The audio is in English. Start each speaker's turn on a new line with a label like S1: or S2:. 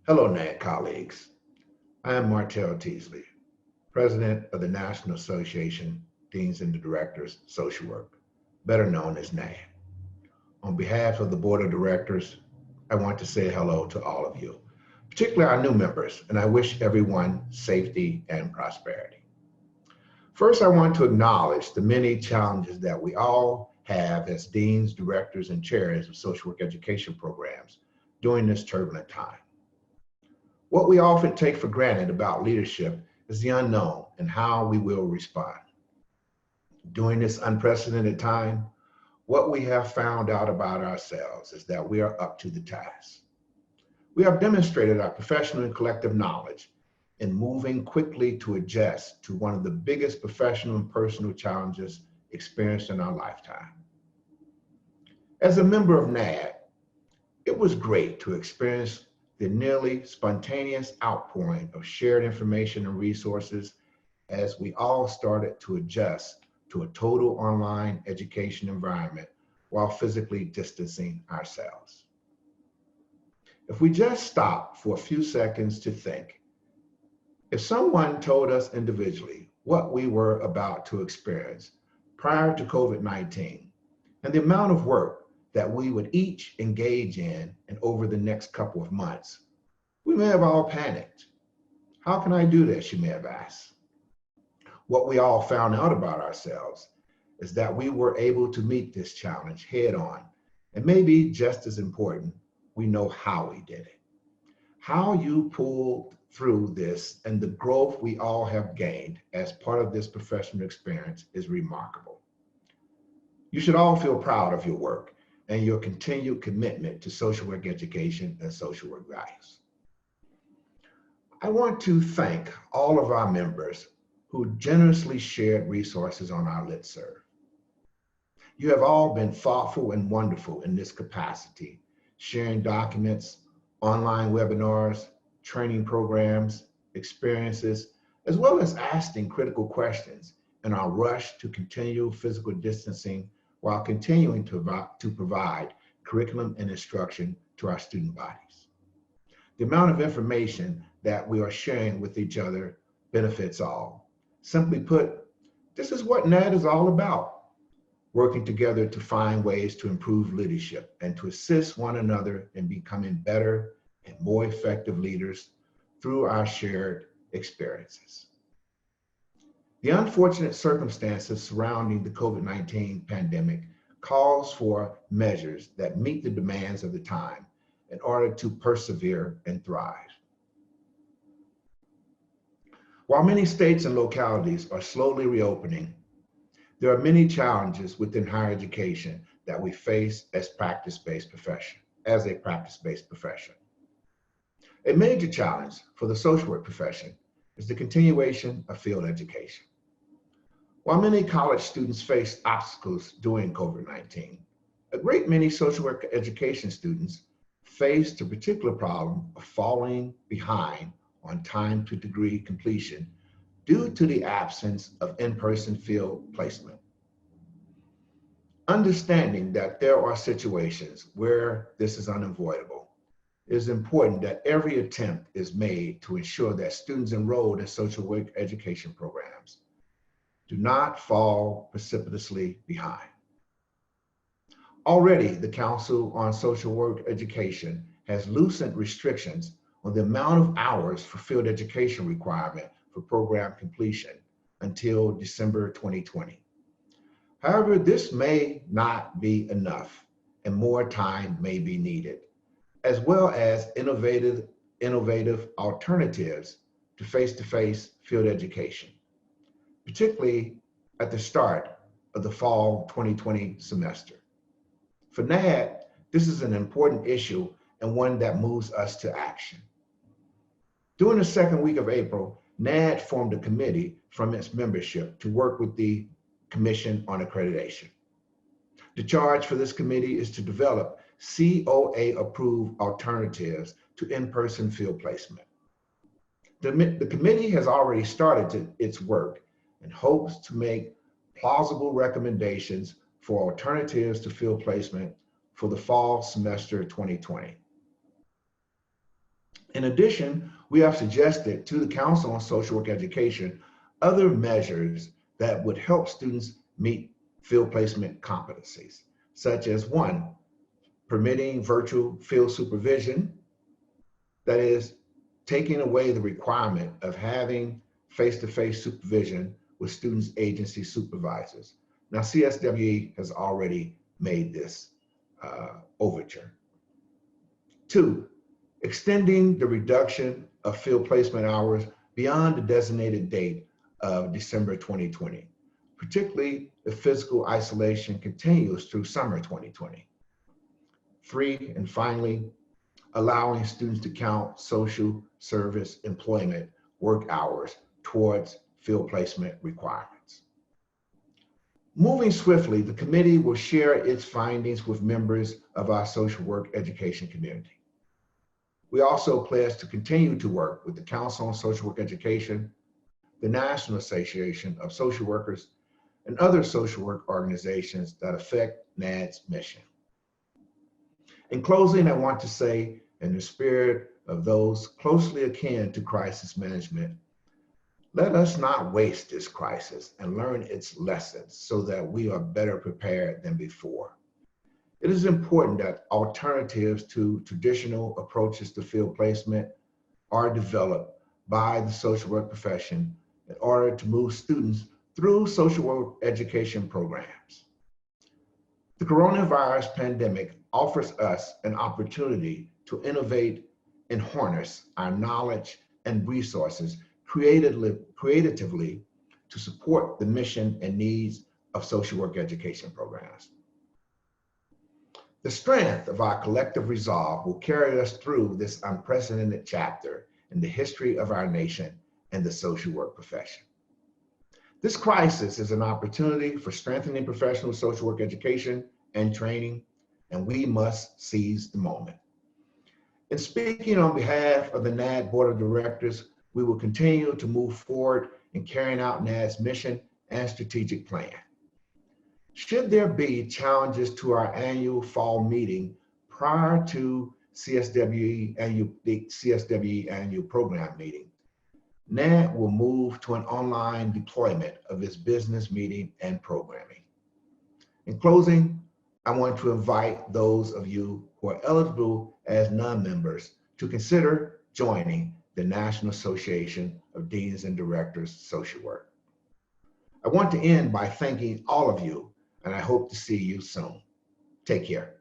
S1: Hello, NADD colleagues. I am Martell Teasley, President of the National Association Deans and Directors Social Work, better known as NADD. On behalf of the Board of Directors, I want to say hello to all of you, particularly our new members, and I wish everyone safety and prosperity. First, I want to acknowledge the many challenges that we all have as deans, directors, and chairs of social work education programs during this turbulent time. What we often take for granted about leadership is the unknown and how we will respond. During this unprecedented time, what we have found out about ourselves is that we are up to the task. We have demonstrated our professional and collective knowledge in moving quickly to adjust to one of the biggest professional and personal challenges experienced in our lifetime. As a member of NADD, it was great to experience the nearly spontaneous outpouring of shared information and resources as we all started to adjust to a total online education environment while physically distancing ourselves. If we just stop for a few seconds to think, if someone told us individually what we were about to experience prior to COVID-19 and the amount of work that we would each engage in and over the next couple of months, we may have all panicked. How can I do this, you may have asked. What we all found out about ourselves is that we were able to meet this challenge head on, and maybe just as important, we know how we did it. How you pulled through this and the growth we all have gained as part of this professional experience is remarkable. You should all feel proud of your work and your continued commitment to social work education and social work values. I want to thank all of our members who generously shared resources on our listserv. You have all been thoughtful and wonderful in this capacity, sharing documents, online webinars, training programs, experiences, as well as asking critical questions in our rush to continue physical distancing while continuing to provide curriculum and instruction to our student bodies. The amount of information that we are sharing with each other benefits all. Simply put, this is what NADD is all about, working together to find ways to improve leadership and to assist one another in becoming better and more effective leaders through our shared experiences. The unfortunate circumstances surrounding the COVID-19 pandemic calls for measures that meet the demands of the time in order to persevere and thrive. While many states and localities are slowly reopening, there are many challenges within higher education that we face as a practice-based profession. A major challenge for the social work profession is the continuation of field education. While many college students face obstacles during COVID-19, a great many social work education students faced a particular problem of falling behind on time to degree completion due to the absence of in-person field placement. Understanding that there are situations where this is unavoidable, it is important that every attempt is made to ensure that students enrolled in social work education programs do not fall precipitously behind. Already, the Council on Social Work Education has loosened restrictions on the amount of hours for field education requirement for program completion until December 2020. However, this may not be enough and more time may be needed, as well as innovative alternatives to face-to-face field education, particularly at the start of the fall 2020 semester. For NADD, this is an important issue and one that moves us to action. During the second week of April, NADD formed a committee from its membership to work with the Commission on Accreditation. The charge for this committee is to develop COA-approved alternatives to in-person field placement. The committee has already started its work and hopes to make plausible recommendations for alternatives to field placement for the fall semester 2020. In addition, we have suggested to the Council on Social Work Education other measures that would help students meet field placement competencies, such as one, permitting virtual field supervision, that is, taking away the requirement of having face-to-face supervision with students' agency supervisors. Now, CSWE has already made this overture. Two, extending the reduction of field placement hours beyond the designated date of December 2020, particularly if physical isolation continues through summer 2020. Three, and finally, allowing students to count social service employment work hours towards field placement requirements. Moving swiftly, the committee will share its findings with members of our social work education community. We also pledge to continue to work with the Council on Social Work Education, the National Association of Social Workers, and other social work organizations that affect NADD's mission. In closing, I want to say, in the spirit of those closely akin to crisis management, let us not waste this crisis and learn its lessons so that we are better prepared than before. It is important that alternatives to traditional approaches to field placement are developed by the social work profession in order to move students through social work education programs. The coronavirus pandemic offers us an opportunity to innovate and harness our knowledge and resources creatively to support the mission and needs of social work education programs. The strength of our collective resolve will carry us through this unprecedented chapter in the history of our nation and the social work profession. This crisis is an opportunity for strengthening professional social work education and training, and we must seize the moment. In speaking on behalf of the NADD Board of Directors, we will continue to move forward in carrying out NADD's mission and strategic plan. Should there be challenges to our annual fall meeting prior to the CSWE annual program meeting, NADD will move to an online deployment of its business meeting and programming. In closing, I want to invite those of you who are eligible as non-members to consider joining the National Association of Deans and Directors Social Work. I want to end by thanking all of you, and I hope to see you soon. Take care.